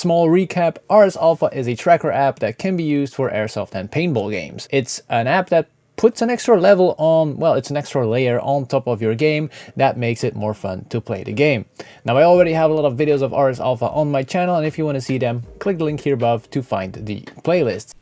Small recap, RS Alpha is a tracker app that can be used for airsoft and paintball games. It's an app that puts an extra level on, well, it's an extra layer on top of your game that makes it more fun to play the game. Now, I already have a lot of videos of RS Alpha on my channel, and if you want to see them, click the link here above to find the playlist.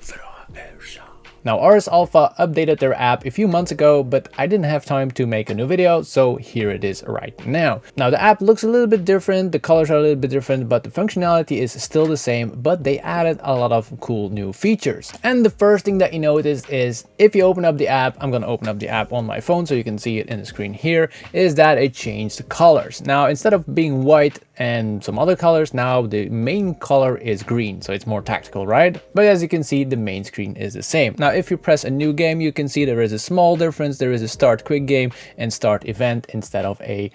Now, RS Alpha updated their app a few months ago, but I didn't have time to make a new video, so here it is right now. Now, the app looks a little bit different, the colors are a little bit different, but the functionality is still the same, but they added a lot of cool new features. And the first thing that you notice is if you open up the app, I'm going to open up the app on my phone so you can see it in the screen here, is that it changed the colors. Now, instead of being white and some other colors, now the main color is green, so it's more tactical, right? But as you can see, the main screen is the same. Now, if you press a new game, you can see there is a small difference. There is a start quick game and start event instead of a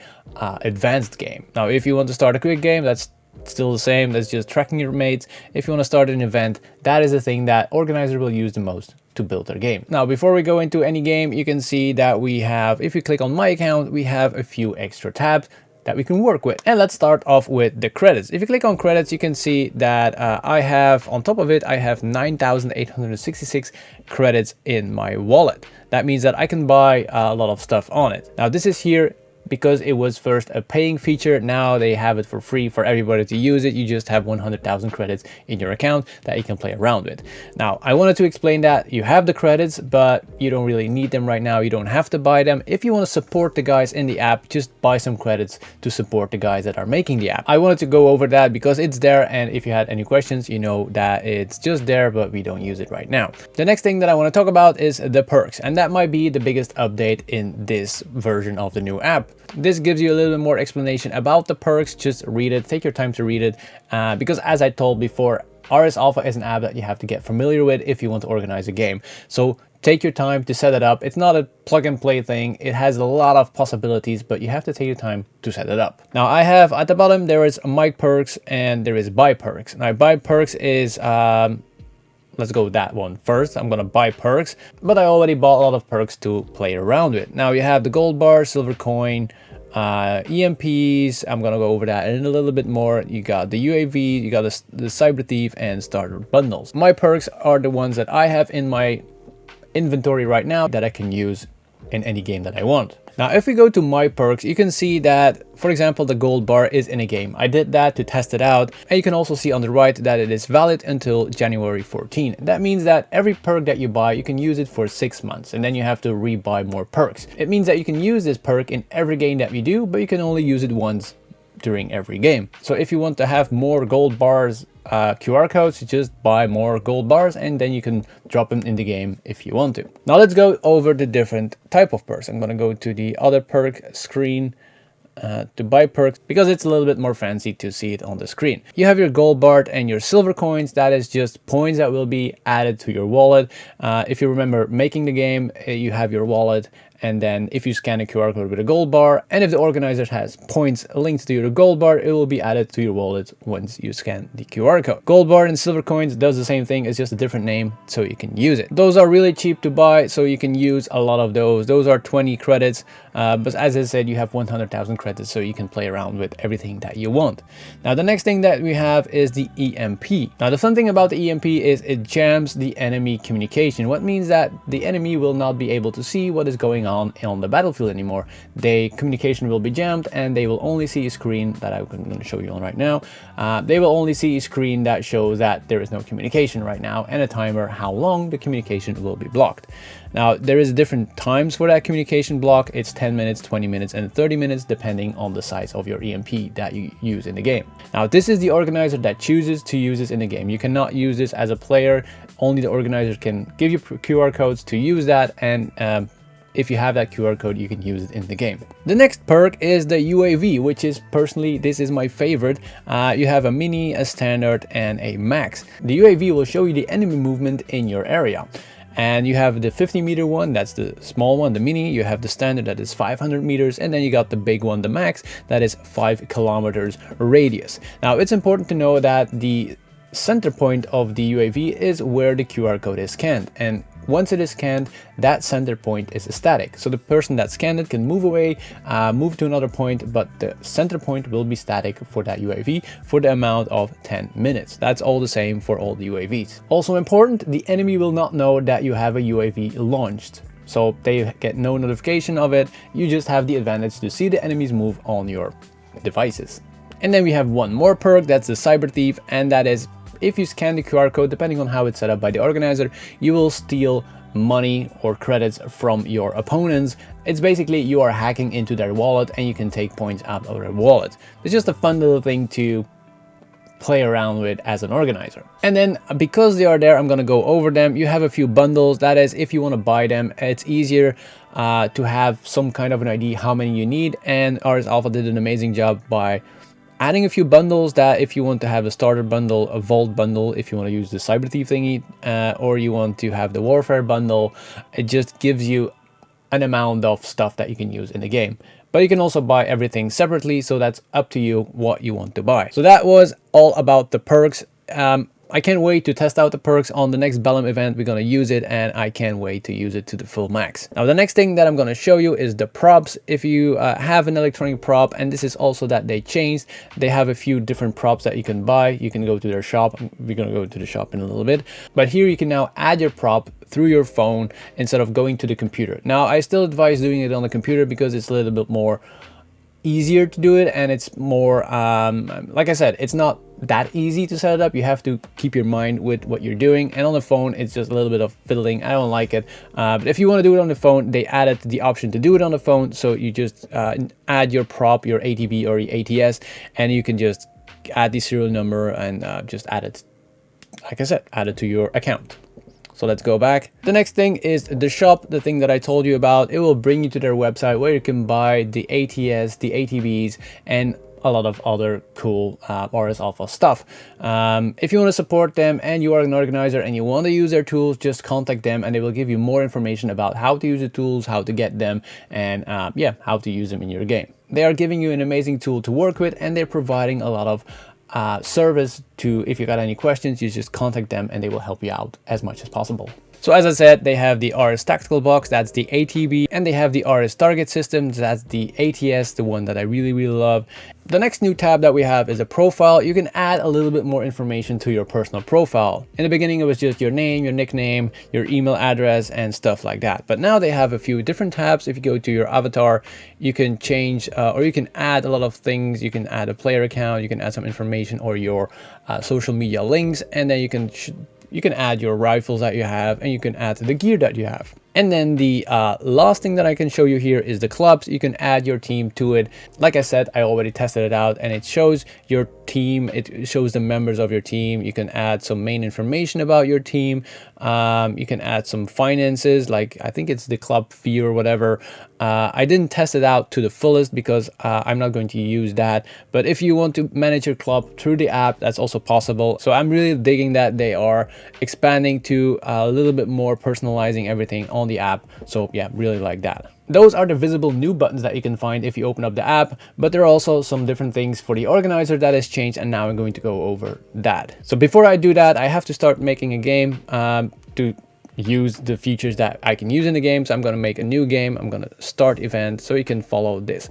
advanced game. Now, if you want to start a quick game, that's still the same. That's just tracking your mates. If you want to start an event, that is the thing that organizer will use the most to build their game. Now, before we go into any game, you can see that we have, if you click on my account, we have a few extra tabs that we can work with. And let's start off with the credits. If you click on credits, you can see that I have, on top of it, I have 9,866 credits in my wallet. That means that I can buy a lot of stuff on it. Now, this is here because it was first a paying feature. Now they have it for free for everybody to use it. You just have 100,000 credits in your account that you can play around with. Now, I wanted to explain that you have the credits, but you don't really need them right now. You don't have to buy them. If you want to support the guys in the app, just buy some credits to support the guys that are making the app. I wanted to go over that because it's there, and if you had any questions, you know that it's just there, but we don't use it right now. The next thing that I want to talk about is the perks, and that might be the biggest update in this version of the new app. This gives you a little bit more explanation about the perks. Just read it, take your time to read it, because as I told before, RS Alpha is an app that you have to get familiar with if you want to organize a game. So take your time to set it up. It's not a plug and play thing. It has a lot of possibilities, but you have to take your time to set it up. Now, I have at the bottom, there is my perks and there is buy perks. Now, buy perks is, let's go with that one first. I'm gonna buy perks, but I already bought a lot of perks to play around with. Now you have the gold bar, silver coin, EMPs. I'm gonna go over that in a little bit more. You got the UAV, you got the CyberThief and starter bundles. My perks are the ones that I have in my inventory right now that I can use in any game that I want. Now, if we go to my perks, you can see that, for example, the gold bar is in a game. I did that to test it out. And you can also see on the right that it is valid until January 14. That means that every perk that you buy, you can use it for 6 months, and then you have to re-buy more perks. It means that you can use this perk in every game that we do, but you can only use it once during every game. So if you want to have more gold bars, QR codes, you just buy more gold bars and then you can drop them in the game if you want to. Now let's go over the different type of perks. I'm going to go to the other perk screen to buy perks because it's a little bit more fancy to see it on the screen. You have your gold bar and your silver coins. That is just points that will be added to your wallet. If you remember making the game, you have your wallet, and then if you scan a QR code with a gold bar, and if the organizer has points linked to your gold bar, it will be added to your wallet once you scan the QR code. Gold bar and silver coins does the same thing. It's just a different name, so you can use it. Those are really cheap to buy, so you can use a lot of those. Those are 20 credits, but as I said, you have 100,000 credits, so you can play around with everything that you want. Now, the next thing that we have is the EMP. Now, the fun thing about the EMP is it jams the enemy communication, what means that the enemy will not be able to see what is going on the battlefield anymore. Their communication will be jammed and they will only see a screen that I'm going to show you on right now. They will only see a screen that shows that there is no communication right now and a timer how long the communication will be blocked. Now, there is different times for that communication block. It's 10 minutes, 20 minutes, and 30 minutes, depending on the size of your EMP that you use in the game. Now, this is the organizer that chooses to use this in the game. You cannot use this as a player. Only the organizer can give you QR codes to use that, and if you have that QR code, you can use it in the game. The next perk is the UAV, which is personally, this is my favorite. You have a mini, a standard, and a max. The UAV will show you the enemy movement in your area. And you have the 50-meter one, that's the small one, the mini. You have the standard, that is 500 meters. And then you got the big one, the max, that is 5 kilometers radius. Now, it's important to know that the center point of the UAV is where the QR code is scanned. And Once it is scanned, that center point is static. So the person that scanned it can move away, move to another point, but the center point will be static for that UAV for the amount of 10 minutes. That's all the same for all the UAVs. Also important, the enemy will not know that you have a UAV launched. So they get no notification of it. You just have the advantage to see the enemies move on your devices. And then we have one more perk, that's the CyberThief, and that is if you scan the QR code, depending on how it's set up by the organizer, you will steal money or credits from your opponents. It's basically you are hacking into their wallet and you can take points out of their wallet. It's just a fun little thing to play around with as an organizer. And then because they are there, I'm going to go over them. You have a few bundles. That is, if you want to buy them, it's easier to have some kind of an idea how many you need. And RS Alpha did an amazing job by adding a few bundles that if you want to have a starter bundle, a vault bundle, if you want to use the CyberThief thingy, or you want to have the warfare bundle, it just gives you an amount of stuff that you can use in the game. But you can also buy everything separately, so that's up to you what you want to buy. So that was all about the perks. I can't wait to test out the perks on the next Bellum event. We're going to use it, and I can't wait to use it to the full max. Now, the next thing that I'm going to show you is the props. If you have an electronic prop, and this is also that they changed, they have a few different props that you can buy. You can go to their shop. We're going to go to the shop in a little bit. But here you can now add your prop through your phone instead of going to the computer. Now, I still advise doing it on the computer because it's a little bit more easier to do it, and it's more like I said, it's not that easy to set it up. You have to keep your mind with what you're doing, and on the phone it's just a little bit of fiddling. I don't like it, but if you want to do it on the phone, they added the option to do it on the phone. So you just add your prop, your ATB or your ATS, and you can just add the serial number and just add it, like I said, add it to your account. So let's go back. The next thing is the shop, the thing that I told you about. It will bring you to their website where you can buy the ATS, the ATBs, and a lot of other cool RS Alpha stuff. If you want to support them and you are an organizer and you want to use their tools, just contact them and they will give you more information about how to use the tools, how to get them, and yeah, how to use them in your game. They are giving you an amazing tool to work with, and they're providing a lot of service to, if you got any questions, you just contact them and they will help you out as much as possible. So as I said, they have the RS Tactical Box, that's the ATB, and they have the RS Target System, that's the ATS, the one that I really love. The next new tab that we have is a profile. You can add a little bit more information to your personal profile. In the beginning, it was just your name, your nickname, your email address, and stuff like that. But now they have a few different tabs. If you go to your avatar, you can change or you can add a lot of things. You can add a player account, you can add some information or your social media links, and then you can add your rifles that you have, and you can add the gear that you have. And then the last thing that I can show you here is the clubs. You can add your team to it. Like I said, I already tested it out, and it shows your team. It shows the members of your team. You can add some main information about your team. You can add some finances, like I think it's the club fee or whatever. I didn't test it out to the fullest because I'm not going to use that. But if you want to manage your club through the app, that's also possible. So I'm really digging that they are expanding to a little bit more personalizing everything on the app. So yeah, really like that. Those are the visible new buttons that you can find if you open up the app, but there are also some different things for the organizer that has changed, and now I'm going to go over that. So before I do that, I have to start making a game to use the features that I can use in the game. So I'm going to make a new game. I'm going to start event so you can follow this.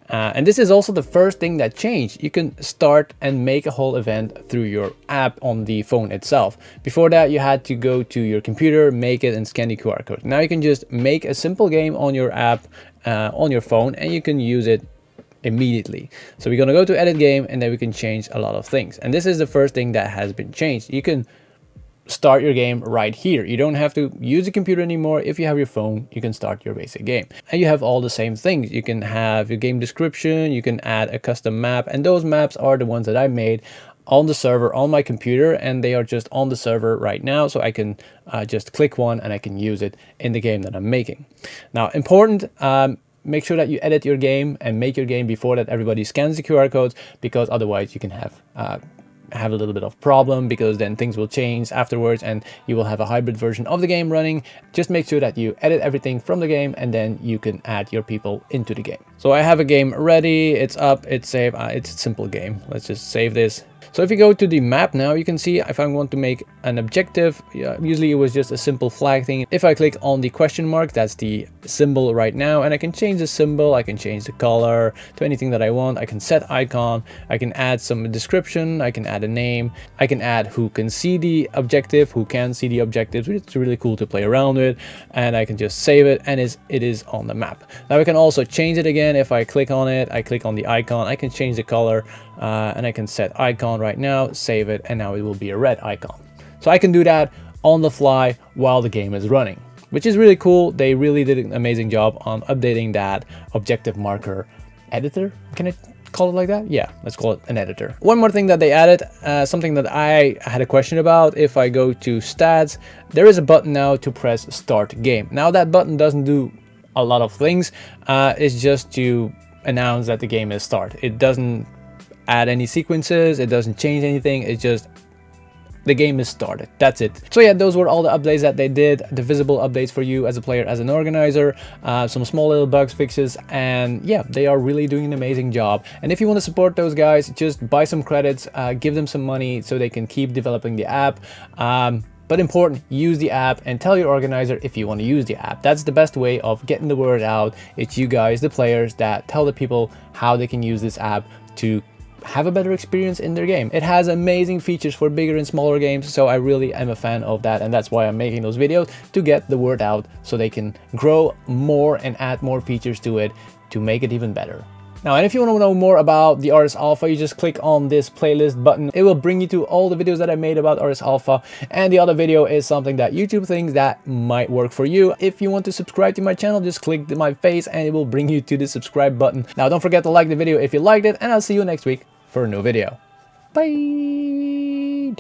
And this is also the first thing that changed. You can start and make a whole event through your app on the phone itself. Before that, you had to go to your computer, make it, and scan the QR code. Now you can just make a simple game on your app, on your phone, and you can use it immediately. So we're going to go to edit game, and then we can change a lot of things. And this is the first thing that has been changed. You can start your game right here. You don't have to use a computer anymore. If you have your phone, you can start your basic game, and you have all the same things. You can have your game description, you can add a custom map, and those maps are the ones that I made on the server on my computer, and they are just on the server right now. So I can just click one and I can use it in the game that I'm making. Now, important, make sure that you edit your game and make your game before that everybody scans the QR codes, because otherwise you can have a little bit of problem, because then things will change afterwards and you will have a hybrid version of the game running. Just make sure that you edit everything from the game, and then you can add your people into the game. So I have a game ready, it's up, it's saved, it's a simple game. Let's just save this. So if you go to the map now, you can see if I want to make an objective, usually it was just a simple flag thing. If I click on the question mark, that's the symbol right now, and I can change the symbol, I can change the color to anything that I want. I can set icon, I can add some description, I can add a name, I can add who can see the objective, who can see the objectives, which is really cool to play around with, and I can just save it, and it is on the map. Now I can also change it again. If I click on it, I click on the icon, I can change the color, and I can set icon right now, save it, and now it will be a red icon. So I can do that on the fly while the game is running, which is really cool. They really did an amazing job on updating that objective marker editor. Can I call it like that? Yeah, let's call it an editor. One more thing that they added, something that I had a question about. If I go to stats, there is a button now to press start game. Now that button doesn't do a lot of things. It's just to announce that the game is start. It doesn't add any sequences, it doesn't change anything, it's just the game is started. That's it. So yeah, those were all the updates that they did, the visible updates for you as a player, as an organizer, some small little bugs fixes, and yeah, they are really doing an amazing job. And if you want to support those guys, just buy some credits, give them some money so they can keep developing the app. But important, use the app and tell your organizer if you want to use the app. That's the best way of getting the word out. It's you guys, the players, that tell the people how they can use this app to have a better experience in their game. It has amazing features for bigger and smaller games, so I really am a fan of that, and that's why I'm making those videos, to get the word out so they can grow more and add more features to it to make it even better. Now, and if you want to know more about the RS Alpha, you just click on this playlist button. It will bring you to all the videos that I made about RS Alpha, and the other video is something that YouTube thinks that might work for you. If you want to subscribe to my channel, just click my face and it will bring you to the subscribe button. Now, don't forget to like the video if you liked it, and I'll see you next week for a new video. Bye!